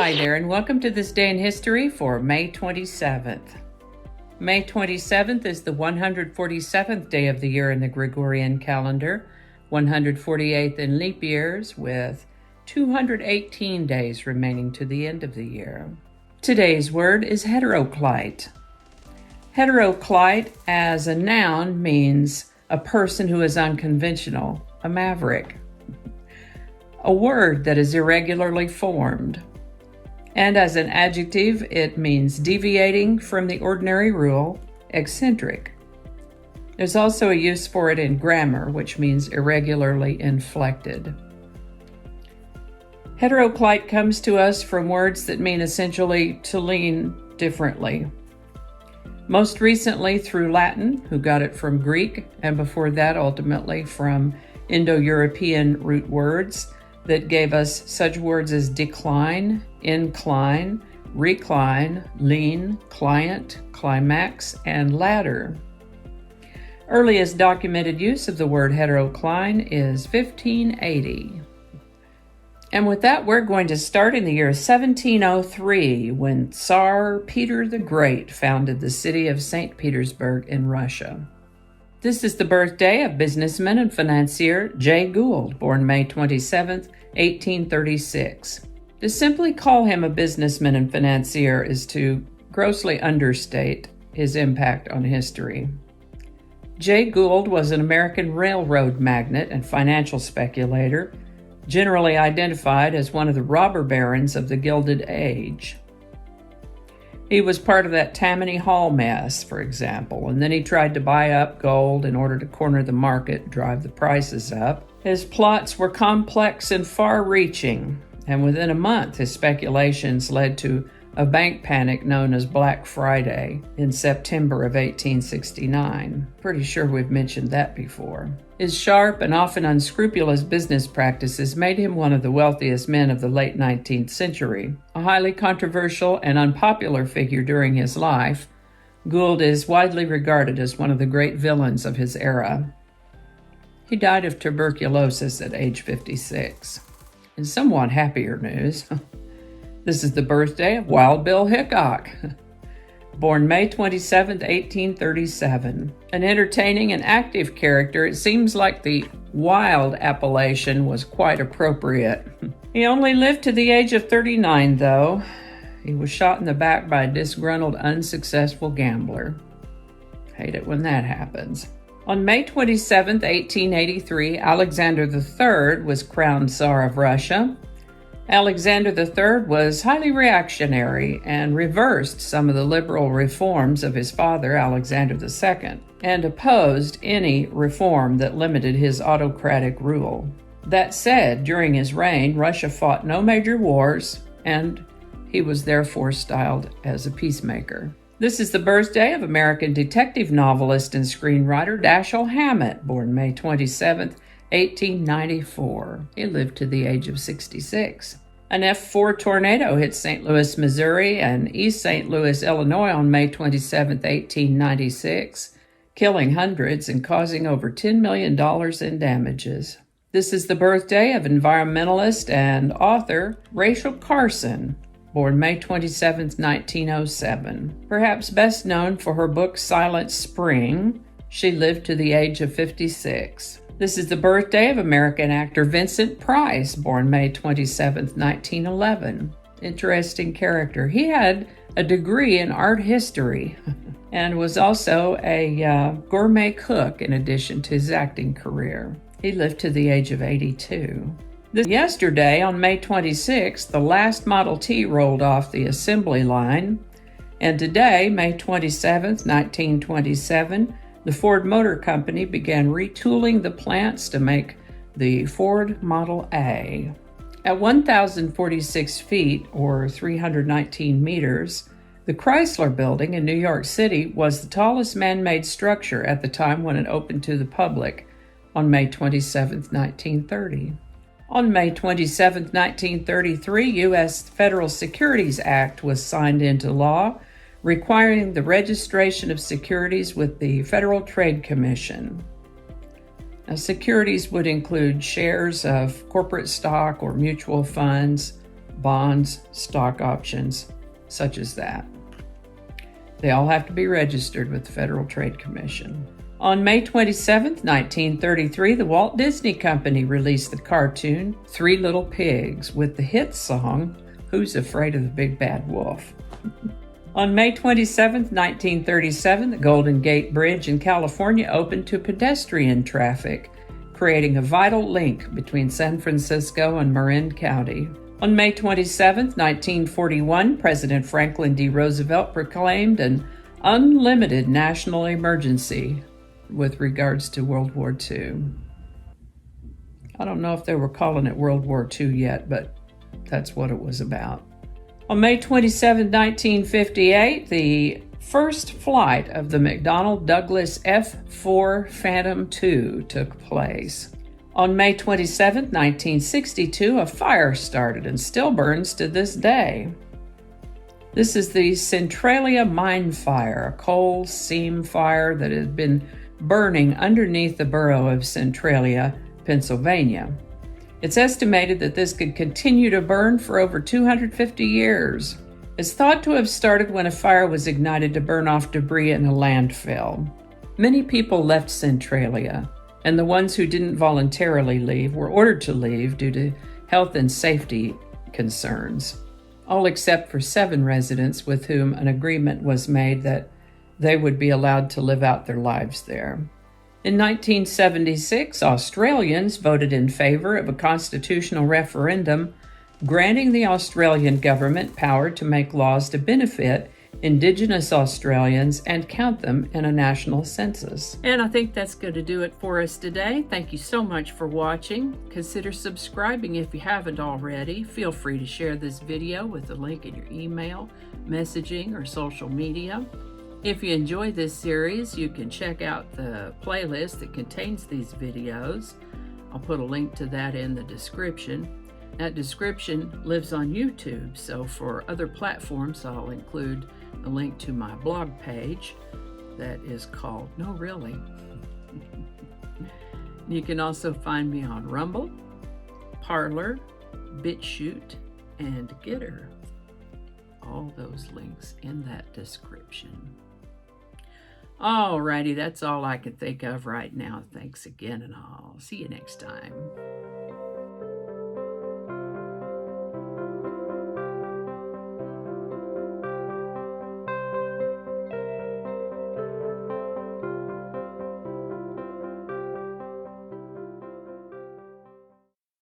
Hi there, and welcome to this day in history for May 27th. May 27th is the 147th day of the year in the Gregorian calendar, 148th in leap years, with 218 days remaining to the end of the year. Today's word is heteroclite. Heteroclite as a noun means a person who is unconventional, a maverick. A word that is irregularly formed. And as an adjective, it means deviating from the ordinary rule, eccentric. There's also a use for it in grammar, which means irregularly inflected. Heteroclite comes to us from words that mean essentially to lean differently. Most recently through Latin, who got it from Greek, and before that ultimately from Indo-European root words that gave us such words as decline, incline, recline, lean, client, climax, and ladder. Earliest documented use of the word heterocline is 1580. And with that, we're going to start in the year 1703, when Tsar Peter the Great founded the city of St. Petersburg in Russia. This is the birthday of businessman and financier Jay Gould, born May 27, 1836. To simply call him a businessman and financier is to grossly understate his impact on history. Jay Gould was an American railroad magnate and financial speculator, generally identified as one of the robber barons of the Gilded Age. He was part of that Tammany Hall mess, for example, and then he tried to buy up gold in order to corner the market, drive the prices up. His plots were complex and far-reaching, and within a month his speculations led to a bank panic known as Black Friday in September of 1869. Pretty sure we've mentioned that before. His sharp and often unscrupulous business practices made him one of the wealthiest men of the late 19th century. A highly controversial and unpopular figure during his life, Gould is widely regarded as one of the great villains of his era. He died of tuberculosis at age 56. In somewhat happier news, this is the birthday of Wild Bill Hickock, born May 27, 1837. An entertaining and active character, it seems like the wild appellation was quite appropriate. He only lived to the age of 39, though. He was shot in the back by a disgruntled, unsuccessful gambler. Hate it when that happens. On May 27, 1883, Alexander III was crowned Tsar of Russia. Alexander III was highly reactionary and reversed some of the liberal reforms of his father, Alexander II, and opposed any reform that limited his autocratic rule. That said, during his reign, Russia fought no major wars, and he was therefore styled as a peacemaker. This is the birthday of American detective novelist and screenwriter Dashiell Hammett, born May 27, 1894. He lived to the age of 66. An F4 tornado hit St. Louis, Missouri and East St. Louis, Illinois on May 27, 1896, killing hundreds and causing over $10 million in damages. This is the birthday of environmentalist and author Rachel Carson, born May 27, 1907. Perhaps best known for her book Silent Spring, she lived to the age of 56. This is the birthday of American actor Vincent Price, born May 27, 1911. Interesting character. He had a degree in art history and was also a gourmet cook in addition to his acting career. He lived to the age of 82. Yesterday, on May 26, the last Model T rolled off the assembly line, and today, May 27, 1927, the Ford Motor Company began retooling the plants to make the Ford Model A. At 1,046 feet, or 319 meters, the Chrysler Building in New York City was the tallest man-made structure at the time when it opened to the public on May 27, 1930. On May 27, 1933, U.S. Federal Securities Act was signed into law, requiring the registration of securities with the Federal Trade Commission. Now, securities would include shares of corporate stock or mutual funds, bonds, stock options, such as that. They all have to be registered with the Federal Trade Commission. On May 27, 1933, the Walt Disney Company released the cartoon Three Little Pigs with the hit song, Who's Afraid of the Big Bad Wolf? On May 27, 1937, the Golden Gate Bridge in California opened to pedestrian traffic, creating a vital link between San Francisco and Marin County. On May 27, 1941, President Franklin D. Roosevelt proclaimed an unlimited national emergency with regards to World War II. I don't know if they were calling it World War II yet, but that's what it was about. On May 27, 1958, the first flight of the McDonnell Douglas F-4 Phantom II took place. On May 27, 1962, a fire started and still burns to this day. This is the Centralia mine fire, a coal seam fire that had been burning underneath the borough of Centralia, Pennsylvania. It's estimated that this could continue to burn for over 250 years. It's thought to have started when a fire was ignited to burn off debris in a landfill. Many people left Centralia, and the ones who didn't voluntarily leave were ordered to leave due to health and safety concerns, all except for 7 residents with whom an agreement was made that they would be allowed to live out their lives there. In 1976, Australians voted in favor of a constitutional referendum granting the Australian government power to make laws to benefit Indigenous Australians and count them in a national census. And I think that's going to do it for us today. Thank you so much for watching. Consider subscribing if you haven't already. Feel free to share this video with the link in your email, messaging, or social media. If you enjoy this series, you can check out the playlist that contains these videos. I'll put a link to that in the description. That description lives on YouTube, so for other platforms, I'll include a link to my blog page that is called No Really. You can also find me on Rumble, Parler, BitChute, and Getter. All those links in that description. Alrighty, that's all I can think of right now. Thanks again, and I'll see you next time.